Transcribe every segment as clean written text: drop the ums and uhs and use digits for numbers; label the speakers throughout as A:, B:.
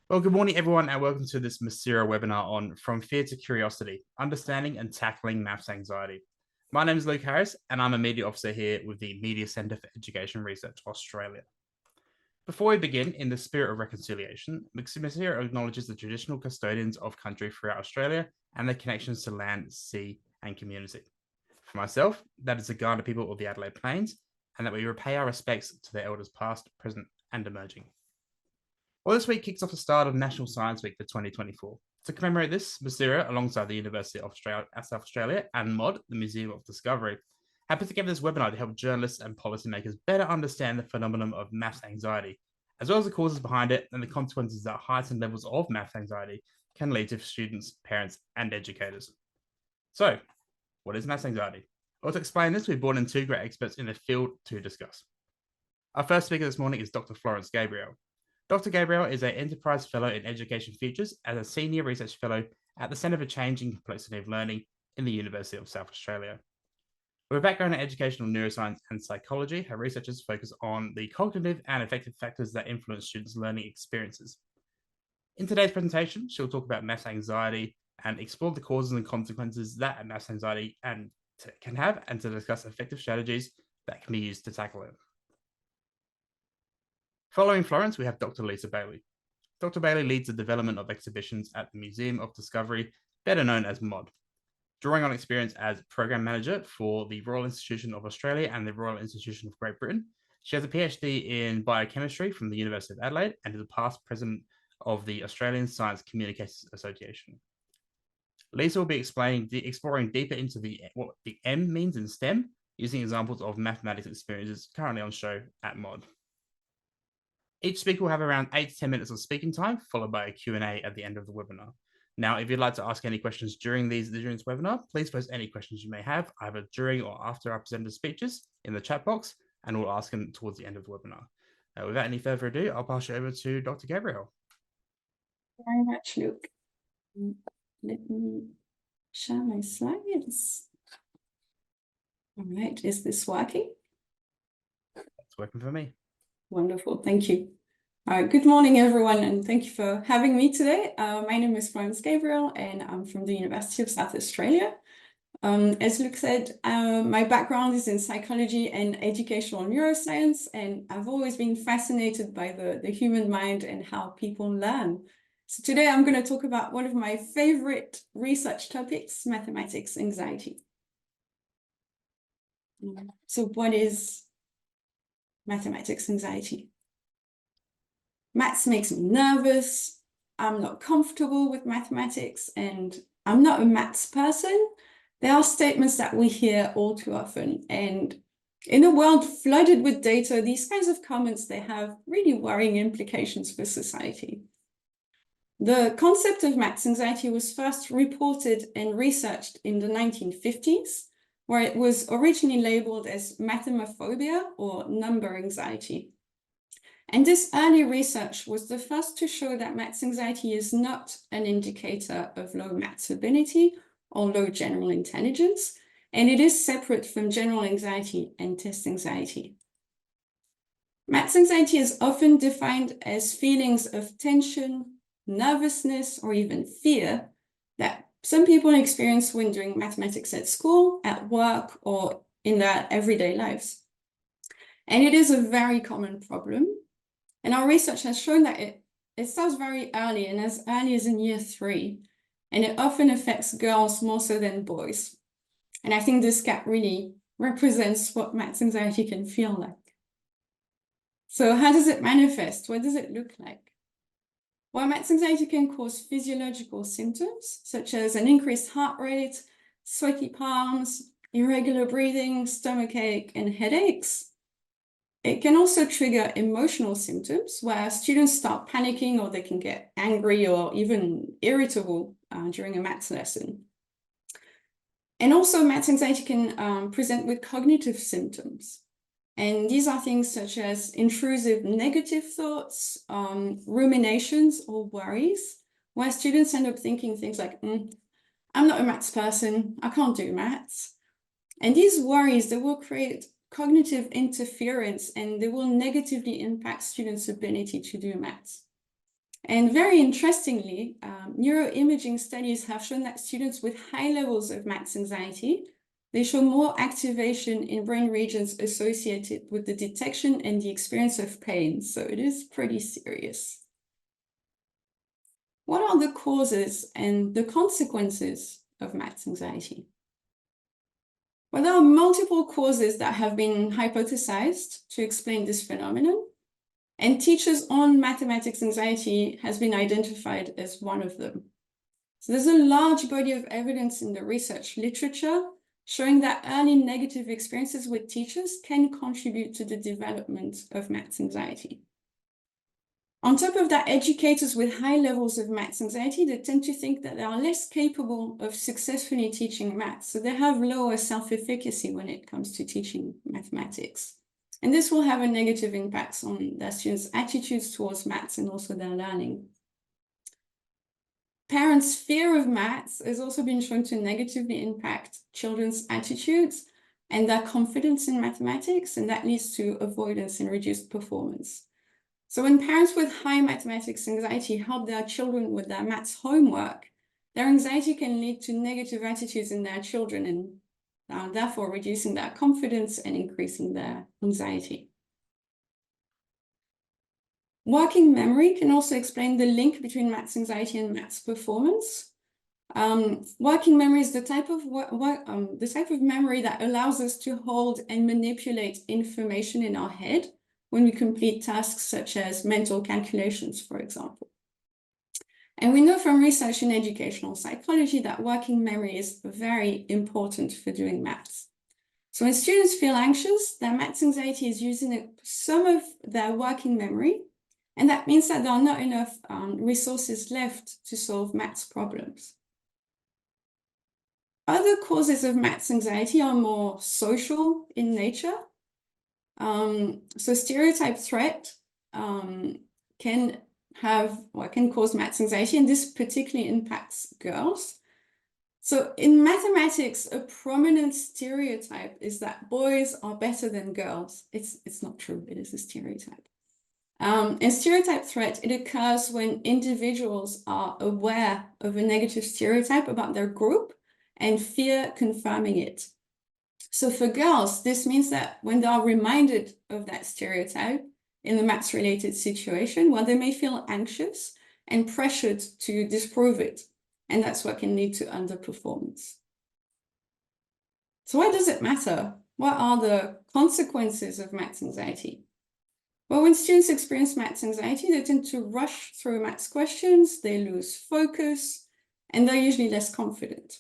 A: Well, good morning, everyone, and welcome to this Masira webinar on From Fear to Curiosity, Understanding and Tackling Maths Anxiety. My name is Luke Harris, and I'm a Media Officer here with the Media Centre for Education Research Australia. Before we begin, in the spirit of reconciliation, Masira acknowledges the traditional custodians of country throughout Australia and their connections to land, sea, and community. For myself, that is the Kaurna people of the Adelaide Plains, and that we repay our respects to their elders past, present, and emerging. Well, this week kicks off the start of National Science Week for 2024. To commemorate this, Masira, alongside the University of South Australia and MOD, the Museum of Discovery, have put together this webinar to help journalists and policymakers better understand the phenomenon of maths anxiety, as well as the causes behind it and the consequences that heightened levels of maths anxiety can lead to students, parents, and educators. So, what is maths anxiety? Well, to explain this, we've brought in two great experts in the field to discuss. Our first speaker this morning is Dr. Florence Gabriel. Dr. Gabriel is an Enterprise Fellow in Education Futures and a Senior Research Fellow at the Centre for Change and Complexity of Learning in the University of South Australia. With a background in educational neuroscience and psychology, her researchers focus on the cognitive and affective factors that influence students' learning experiences. In today's presentation, she'll talk about maths anxiety and explore the causes and consequences that maths anxiety can have, and to discuss effective strategies that can be used to tackle it. Following Florence, we have Dr. Lisa Bailey. Dr. Bailey leads the development of exhibitions at the Museum of Discovery, better known as MOD. Drawing on experience as program manager for the Royal Institution of Australia and the Royal Institution of Great Britain, she has a PhD in biochemistry from the University of Adelaide and is a past president of the Australian Science Communicators Association. Lisa will be exploring deeper into what the M means in STEM, using examples of mathematics experiences currently on show at MOD. Each speaker will have around 8 to 10 minutes of speaking time, followed by a Q&A at the end of the webinar. Now, if you'd like to ask any questions during this webinar, please post any questions you may have, either during or after our presenters' speeches in the chat box, and we'll ask them towards the end of the webinar. Without any further ado, I'll pass you over to Dr. Gabriel.
B: Very much, Luke. Let me share my slides. All right, is this working?
A: It's working for me.
B: Wonderful, thank you. Good morning, everyone, and thank you for having me today. My name is Florence Gabriel, and I'm from the University of South Australia. As Luke said, my background is in psychology and educational neuroscience, and I've always been fascinated by the human mind and how people learn. So today I'm going to talk about one of my favorite research topics, mathematics anxiety. So what is mathematics anxiety? Maths makes me nervous. I'm not comfortable with mathematics, and I'm not a maths person. There are statements that we hear all too often, and in a world flooded with data, these kinds of comments, they have really worrying implications for society. The concept of maths anxiety was first reported and researched in the 1950s, where it was originally labeled as mathemophobia or number anxiety. And this early research was the first to show that maths anxiety is not an indicator of low maths ability or low general intelligence, and it is separate from general anxiety and test anxiety. Maths anxiety is often defined as feelings of tension, nervousness, or even fear that some people experience when doing mathematics at school, at work, or in their everyday lives. And it is a very common problem. And our research has shown that it starts very early, and as early as in year 3, and it often affects girls more so than boys. And I think this gap really represents what maths anxiety can feel like. So how does it manifest? What does it look like? Well, maths anxiety can cause physiological symptoms, such as an increased heart rate, sweaty palms, irregular breathing, stomachache, and headaches. It can also trigger emotional symptoms where students start panicking, or they can get angry or even irritable during a maths lesson. And also maths anxiety can present with cognitive symptoms. And these are things such as intrusive negative thoughts, ruminations or worries, where students end up thinking things like, I'm not a maths person, I can't do maths. And these worries, they will create cognitive interference, and they will negatively impact students' ability to do maths. And very interestingly, neuroimaging studies have shown that students with high levels of maths anxiety, they show more activation in brain regions associated with the detection and the experience of pain. So it is pretty serious. What are the causes and the consequences of maths anxiety? Well, there are multiple causes that have been hypothesized to explain this phenomenon. And teachers on mathematics anxiety has been identified as one of them. So there's a large body of evidence in the research literature showing that early negative experiences with teachers can contribute to the development of maths anxiety. On top of that, educators with high levels of maths anxiety, they tend to think that they are less capable of successfully teaching maths. So they have lower self-efficacy when it comes to teaching mathematics. And this will have a negative impact on their students' attitudes towards maths and also their learning. Parents' fear of maths has also been shown to negatively impact children's attitudes and their confidence in mathematics, and that leads to avoidance and reduced performance. So when parents with high mathematics anxiety help their children with their maths homework, their anxiety can lead to negative attitudes in their children and therefore reducing their confidence and increasing their anxiety. Working memory can also explain the link between maths anxiety and maths performance. Working memory is the type of memory that allows us to hold and manipulate information in our head when we complete tasks such as mental calculations, for example. And we know from research in educational psychology that working memory is very important for doing maths. So when students feel anxious, their maths anxiety is using some of their working memory, and that means that there are not enough resources left to solve maths problems. Other causes of maths anxiety are more social in nature. So stereotype threat can cause maths anxiety, and this particularly impacts girls. So in mathematics, a prominent stereotype is that boys are better than girls. It's not true, it is a stereotype. And stereotype threat, it occurs when individuals are aware of a negative stereotype about their group and fear confirming it. So for girls, this means that when they are reminded of that stereotype in the maths-related situation, well, they may feel anxious and pressured to disprove it. And that's what can lead to underperformance. So why does it matter? What are the consequences of maths anxiety? Well, when students experience maths anxiety, they tend to rush through maths questions, they lose focus, and they're usually less confident.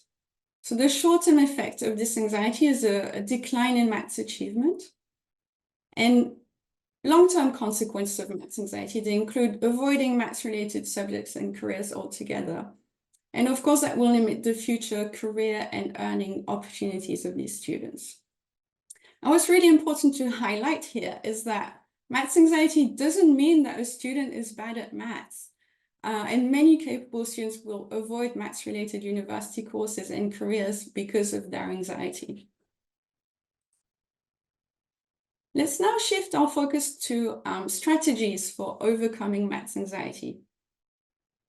B: So the short-term effect of this anxiety is a decline in maths achievement. And long-term consequences of maths anxiety, they include avoiding maths-related subjects and careers altogether. And of course, that will limit the future career and earning opportunities of these students. And what's really important to highlight here is that maths anxiety doesn't mean that a student is bad at maths. And many capable students will avoid maths-related university courses and careers because of their anxiety. Let's now shift our focus to strategies for overcoming maths anxiety.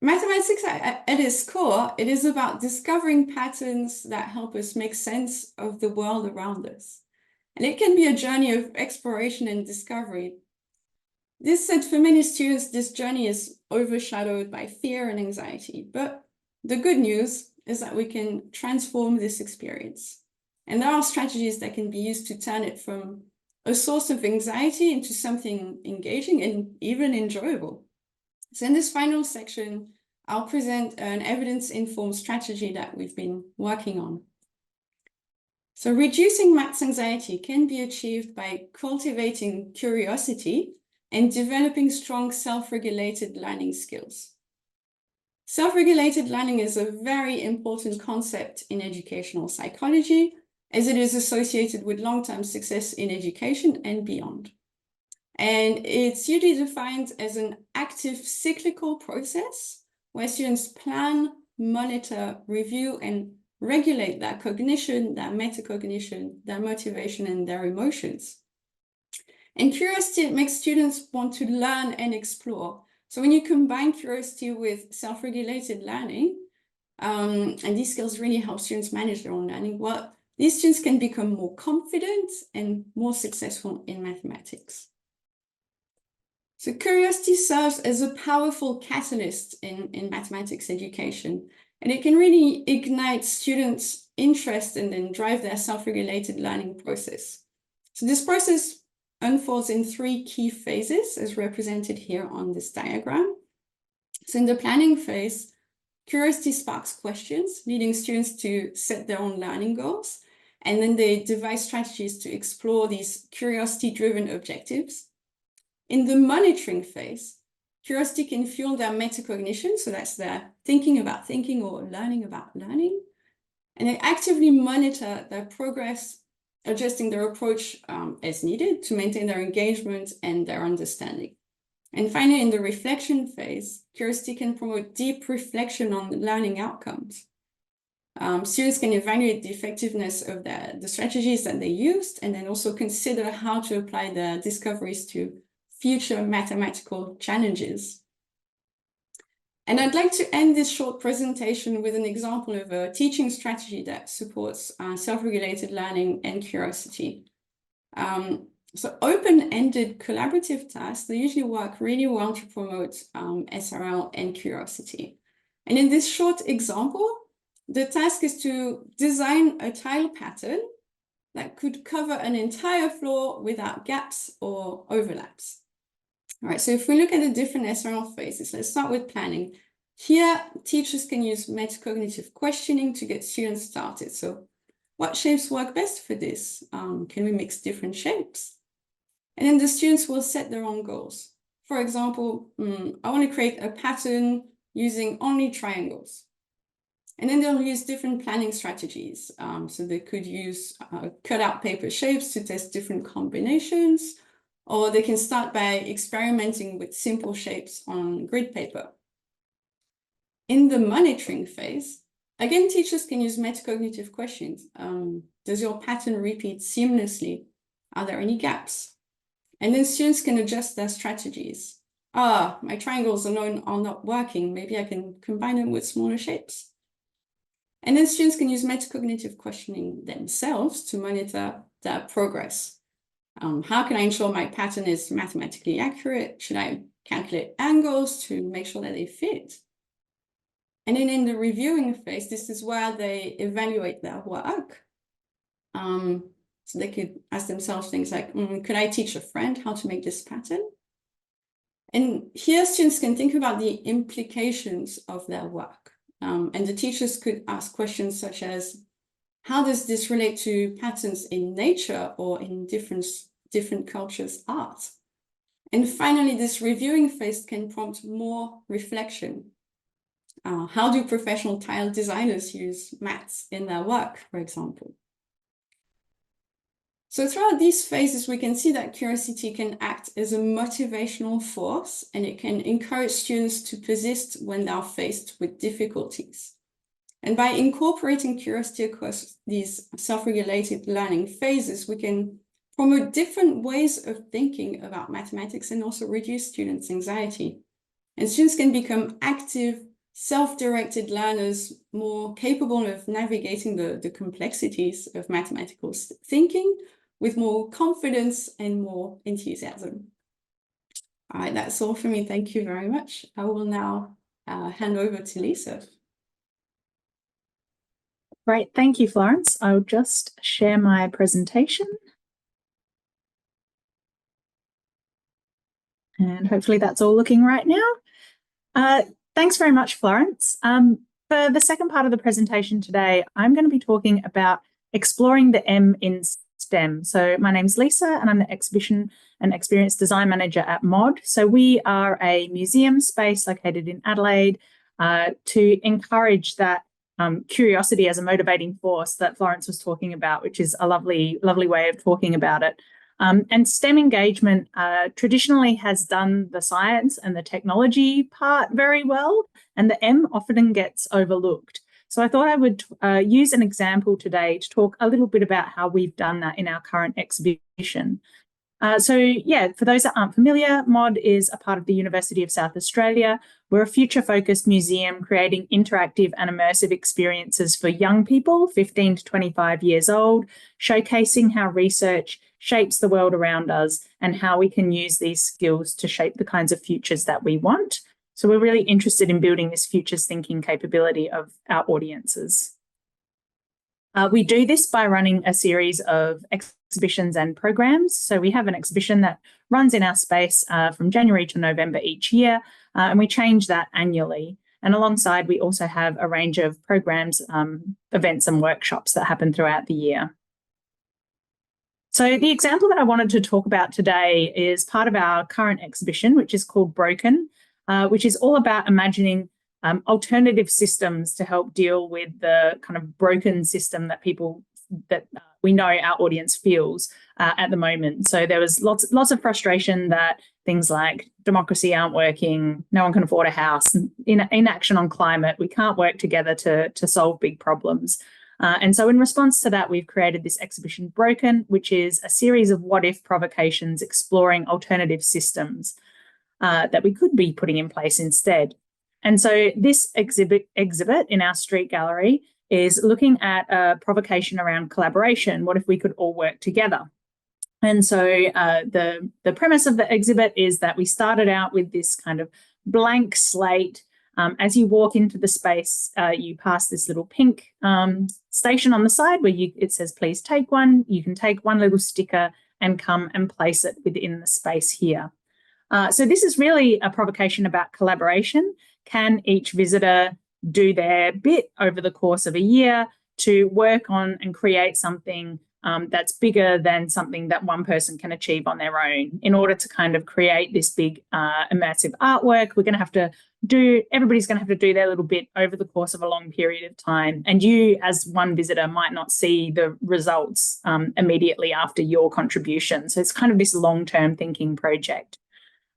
B: Mathematics at its core, it is about discovering patterns that help us make sense of the world around us. And it can be a journey of exploration and discovery. This said, for many students, this journey is overshadowed by fear and anxiety. But the good news is that we can transform this experience. And there are strategies that can be used to turn it from a source of anxiety into something engaging and even enjoyable. So in this final section, I'll present an evidence-informed strategy that we've been working on. So reducing maths anxiety can be achieved by cultivating curiosity and developing strong self-regulated learning skills. Self-regulated learning is a very important concept in educational psychology, as it is associated with long-term success in education and beyond. And it's usually defined as an active cyclical process where students plan, monitor, review, and regulate their cognition, their metacognition, their motivation, and their emotions. And curiosity makes students want to learn and explore, So when you combine curiosity with self-regulated learning, and these skills really help students manage their own learning, well, these students can become more confident and more successful in mathematics. So curiosity serves as a powerful catalyst in mathematics education, and it can really ignite students' interest and then drive their self-regulated learning process. So this process unfolds in 3 key phases, as represented here on this diagram. So in the planning phase, curiosity sparks questions, leading students to set their own learning goals, and then they devise strategies to explore these curiosity-driven objectives. In the monitoring phase, curiosity can fuel their metacognition, so that's their thinking about thinking or learning about learning. And they actively monitor their progress, adjusting their approach as needed to maintain their engagement and their understanding. And finally, in the reflection phase, curiosity can promote deep reflection on learning outcomes. Students can evaluate the effectiveness of the strategies that they used, and then also consider how to apply their discoveries to future mathematical challenges. And I'd like to end this short presentation with an example of a teaching strategy that supports self-regulated learning and curiosity. So open-ended collaborative tasks, they usually work really well to promote SRL and curiosity. And in this short example, the task is to design a tile pattern that could cover an entire floor without gaps or overlaps. All right, so if we look at the different SRL phases, let's start with planning. Here, teachers can use metacognitive questioning to get students started. So what shapes work best for this? Can we mix different shapes? And then the students will set their own goals. For example, I want to create a pattern using only triangles. And then they'll use different planning strategies. So they could use cut-out paper shapes to test different combinations, or they can start by experimenting with simple shapes on grid paper. In the monitoring phase, again, teachers can use metacognitive questions. Does your pattern repeat seamlessly? Are there any gaps? And then students can adjust their strategies. My triangles alone are not working. Maybe I can combine them with smaller shapes. And then students can use metacognitive questioning themselves to monitor their progress. How can I ensure my pattern is mathematically accurate? Should I calculate angles to make sure that they fit? And then in the reviewing phase, this is where they evaluate their work. So they could ask themselves things like, could I teach a friend how to make this pattern? And here students can think about the implications of their work. And the teachers could ask questions such as, how does this relate to patterns in nature or in different cultures' art? And finally, this reviewing phase can prompt more reflection. How do professional tile designers use maths in their work, for example? So throughout these phases, we can see that curiosity can act as a motivational force, and it can encourage students to persist when they are faced with difficulties. And by incorporating curiosity across these self-regulated learning phases, we can promote different ways of thinking about mathematics and also reduce students' anxiety. And students can become active, self-directed learners, more capable of navigating the complexities of mathematical thinking with more confidence and more enthusiasm. All right, that's all for me. Thank you very much. I will now hand over to Lisa.
C: Great, thank you, Florence. I'll just share my presentation. And hopefully that's all looking right now. Thanks very much, Florence. For the second part of the presentation today, I'm going to be talking about exploring the M in STEM. So my name's Lisa, and I'm the Exhibition and Experience Design Manager at MOD. So we are a museum space located in Adelaide to encourage that curiosity as a motivating force that Florence was talking about, which is a lovely way of talking about it. And STEM engagement traditionally has done the science and the technology part very well, and the M often gets overlooked. So I thought I would use an example today to talk a little bit about how we've done that in our current exhibition. For those that aren't familiar, MOD is a part of the University of South Australia. We're a future-focused museum creating interactive and immersive experiences for young people, 15 to 25 years old, showcasing how research shapes the world around us and how we can use these skills to shape the kinds of futures that we want. So we're really interested in building this futures thinking capability of our audiences. We do this by running a series of exhibitions and programs. So we have an exhibition that runs in our space from January to November each year, and we change that annually. And alongside, we also have a range of programs, events and workshops that happen throughout the year. So the example that I wanted to talk about today is part of our current exhibition, which is called Broken, which is all about imagining alternative systems to help deal with the kind of broken system that we know our audience feels at the moment. So there was lots of frustration that things like democracy aren't working, no one can afford a house, inaction on climate, we can't work together to solve big problems. And so in response to that, we've created this exhibition Broken, which is a series of what-if provocations exploring alternative systems that we could be putting in place instead. And so this exhibit in our street gallery is looking at a provocation around collaboration. What if we could all work together? And so the premise of the exhibit is that we started out with this kind of blank slate. As you walk into the space, you pass this little pink station on the side where it says, please take one. You can take one little sticker and come and place it within the space here. So this is really a provocation about collaboration. Can each visitor do their bit over the course of a year to work on and create something that's bigger than something that one person can achieve on their own? In order to kind of create this big immersive artwork, everybody's going to have to do their little bit over the course of a long period of time. And you, as one visitor, might not see the results immediately after your contribution. So it's kind of this long-term thinking project.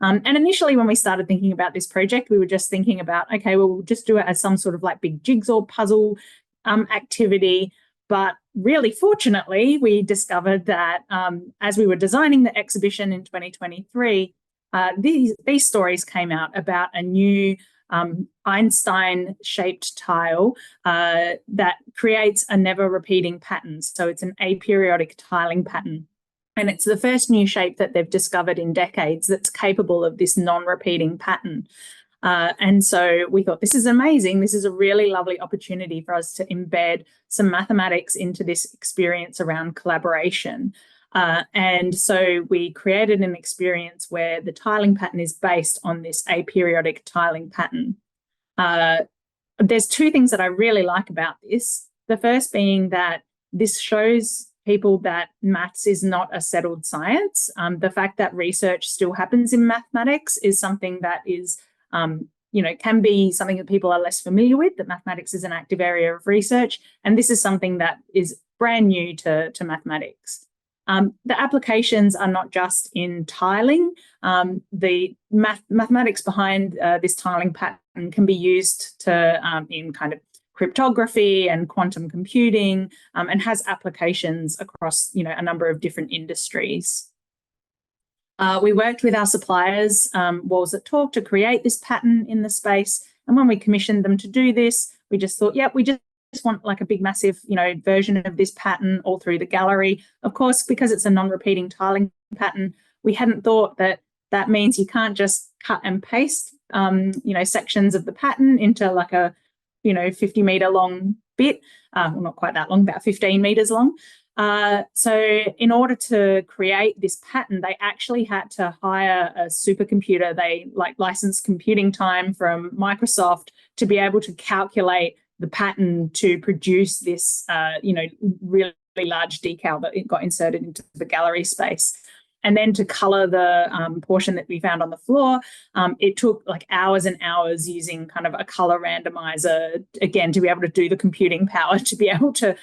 C: And initially, when we started thinking about this project, we were just thinking about, okay, well, we'll just do it as some sort of like big jigsaw puzzle activity. But really, fortunately, we discovered that as we were designing the exhibition in 2023, these stories came out about a new Einstein-shaped tile that creates a never-repeating pattern. So it's an aperiodic tiling pattern. And it's the first new shape that they've discovered in decades that's capable of this non-repeating pattern. And so we thought, this is amazing. This is a really lovely opportunity for us to embed some mathematics into this experience around collaboration. And so we created an experience where the tiling pattern is based on this aperiodic tiling pattern. There's two things that I really like about this. The first being that this shows people that maths is not a settled science. The fact that research still happens in mathematics is something that is, can be something that people are less familiar with, that mathematics is an active area of research. And this is something that is brand new to mathematics. The applications are not just in tiling. The mathematics behind this tiling pattern can be used in kind of cryptography and quantum computing, and has applications across a number of different industries. We worked with our suppliers, Walls That Talk, to create this pattern in the space. And when we commissioned them to do this, we just thought, yep, we just want like a big, massive, version of this pattern all through the gallery. Of course, because it's a non-repeating tiling pattern, we hadn't thought that means you can't just cut and paste, sections of the pattern into like a 50-meter long bit, well, not quite that long, about 15 meters long. So in order to create this pattern, they actually had to hire a supercomputer. They licensed computing time from Microsoft to be able to calculate the pattern to produce this, really large decal that it got inserted into the gallery space. And then to colour the portion that we found on the floor, it took like hours and hours using kind of a colour randomizer, again, to be able to do the computing power to be able to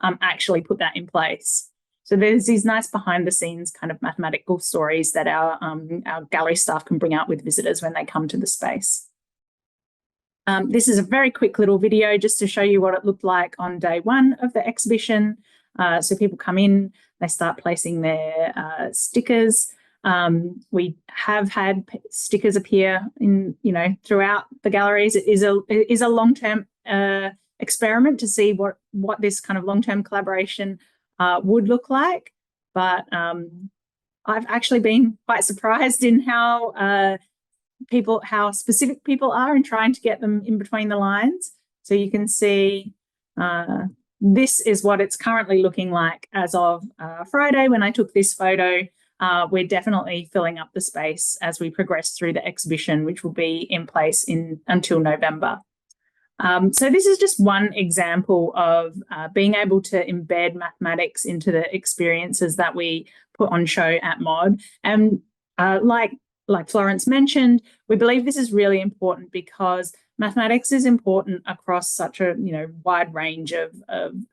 C: actually put that in place. So there's these nice behind the scenes kind of mathematical stories that our gallery staff can bring out with visitors when they come to the space. This is a very quick little video just to show you what it looked like on day one of the exhibition. So people come in, they start placing their stickers. We have had stickers appear in, throughout the galleries. It is a long-term experiment to see what this kind of long-term collaboration would look like. But I've actually been quite surprised in how specific people are in trying to get them in between the lines. So you can see this is what it's currently looking like as of Friday when I took this photo. We're definitely filling up the space as we progress through the exhibition, which will be in place until November. So this is just one example of being able to embed mathematics into the experiences that we put on show at MOD. And like Florence mentioned, we believe this is really important because mathematics is important across such a wide range of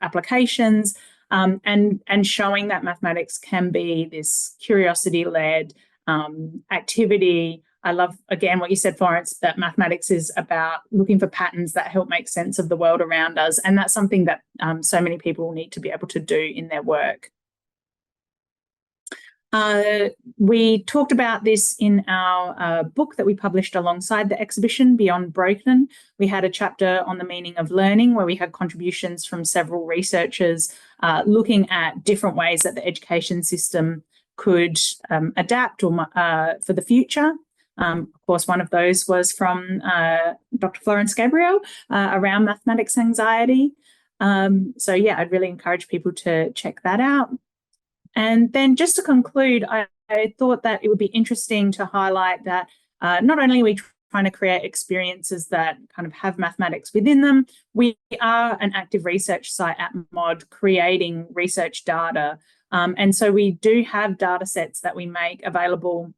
C: applications, and showing that mathematics can be this curiosity-led activity. I love, again, what you said, Florence, that mathematics is about looking for patterns that help make sense of the world around us. And that's something that so many people need to be able to do in their work. We talked about this in our book that we published alongside the exhibition, Beyond Broken. We had a chapter on the meaning of learning where we had contributions from several researchers looking at different ways that the education system could adapt for the future. Of course, one of those was from Dr. Florence Gabriel around mathematics anxiety. So yeah, I'd really encourage people to check that out. And then just to conclude, I thought that it would be interesting to highlight that not only are we trying to create experiences that kind of have mathematics within them, we are an active research site at MOD creating research data. And so we do have data sets that we make available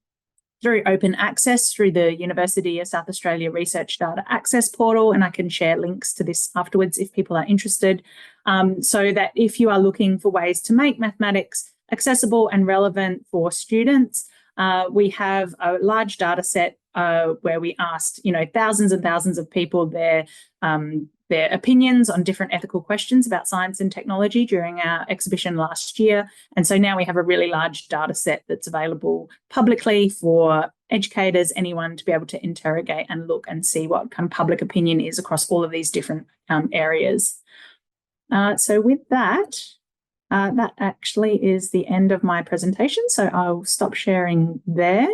C: through open access through the University of South Australia Research Data Access Portal, and I can share links to this afterwards if people are interested, so that if you are looking for ways to make mathematics accessible and relevant for students, we have a large data set where we asked thousands and thousands of people their opinions on different ethical questions about science and technology during our exhibition last year. And so now we have a really large data set that's available publicly for educators, anyone to be able to interrogate and look and see what kind of public opinion is across all of these different areas. So with that, that actually is the end of my presentation. So I'll stop sharing there.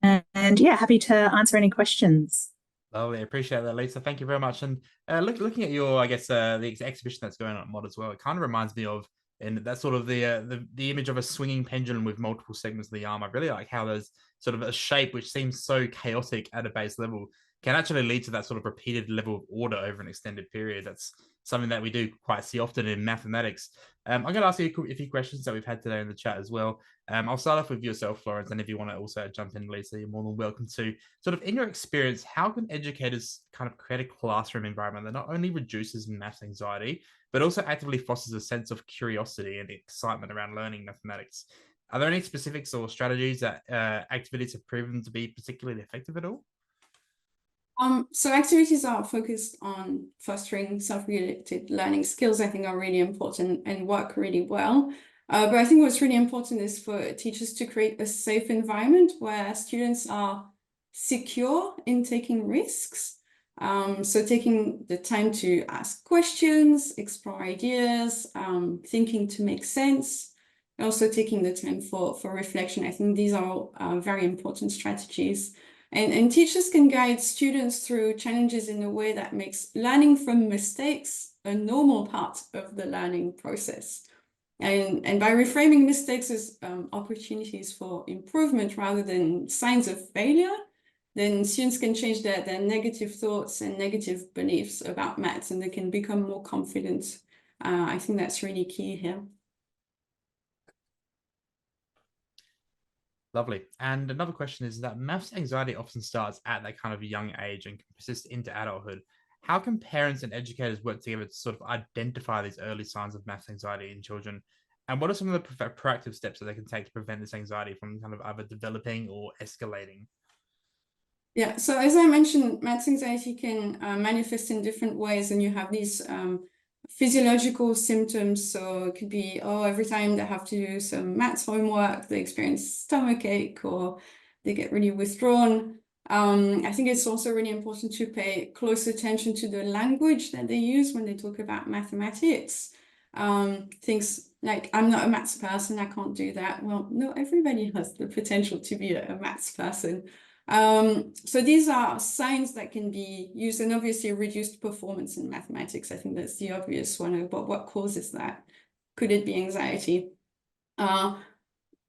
C: And yeah, happy to answer any questions.
A: Lovely, appreciate that, Lisa. Thank you very much. And looking at your, I guess, the exhibition that's going on at MOD as well, it kind of reminds me of, and that's sort of the image of a swinging pendulum with multiple segments of the arm. I really like how there's sort of a shape which seems so chaotic at a base level can actually lead to that sort of repeated level of order over an extended period. That's something that we do quite see often in mathematics. I'm going to ask you a few questions that we've had today in the chat as well. I'll start off with yourself, Florence, and if you want to also jump in, Lisa, you're more than welcome to. Sort of in your experience, how can educators kind of create a classroom environment that not only reduces maths anxiety, but also actively fosters a sense of curiosity and excitement around learning mathematics? Are there any specifics or strategies that activities have proven to be particularly effective at all?
B: So activities are focused on fostering self-regulated learning skills, I think, are really important and work really well. But I think what's really important is for teachers to create a safe environment where students are secure in taking risks. So taking the time to ask questions, explore ideas, thinking to make sense, and also taking the time for reflection. I think these are all very important strategies. And teachers can guide students through challenges in a way that makes learning from mistakes a normal part of the learning process. And by reframing mistakes as opportunities for improvement rather than signs of failure, then students can change their negative thoughts and negative beliefs about maths, and they can become more confident. I think that's really key here.
A: Lovely. And another question is that maths anxiety often starts at that kind of young age and can persist into adulthood. How can parents and educators work together to sort of identify these early signs of maths anxiety in children? And what are some of the proactive steps that they can take to prevent this anxiety from kind of either developing or escalating?
B: Yeah, so as I mentioned, maths anxiety can manifest in different ways, and you have these physiological symptoms. So it could be, oh, every time they have to do some maths homework, they experience stomachache or they get really withdrawn. I think it's also really important to pay close attention to the language that they use when they talk about mathematics. Things like, I'm not a maths person, I can't do that. Well, no, everybody has the potential to be a maths person. So these are signs that can be used, and obviously reduced performance in mathematics. I think that's the obvious one, but what causes that? Could it be anxiety? An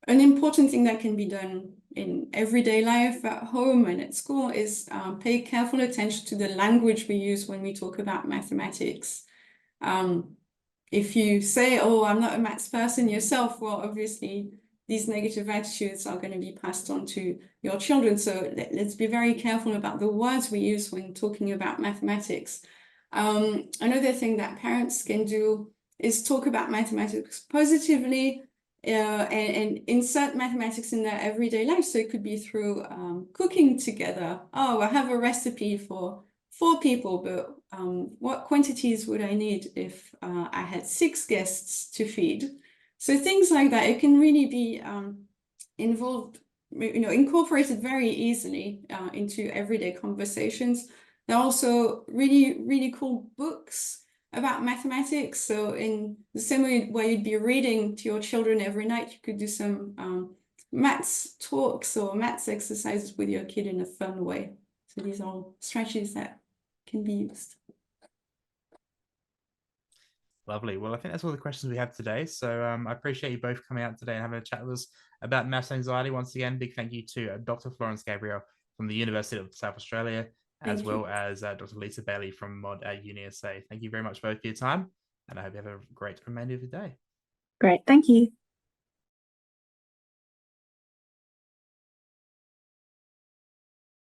B: important thing that can be done in everyday life at home and at school is pay careful attention to the language we use when we talk about mathematics. If you say, oh, I'm not a maths person yourself, well, obviously these negative attitudes are going to be passed on to your children. So let's be very careful about the words we use when talking about mathematics. Another thing that parents can do is talk about mathematics positively and insert mathematics in their everyday life. So it could be through cooking together. Oh, I have a recipe for 4 people, but what quantities would I need if I had 6 guests to feed? So things like that, it can really be involved, incorporated very easily into everyday conversations. There are also really, really cool books about mathematics. So in the same way where you'd be reading to your children every night, you could do some maths talks or maths exercises with your kid in a fun way. So these are all strategies that can be used.
A: Lovely. Well, I think that's all the questions we have today. So I appreciate you both coming out today and having a chat with us about maths anxiety. Once again, big thank you to Dr. Florence Gabriel from the University of South Australia, as well as Dr. Lisa Bailey from Mod at UniSA. Thank you very much both for your time, and I hope you have a great remainder of the day.
C: Great. Thank you.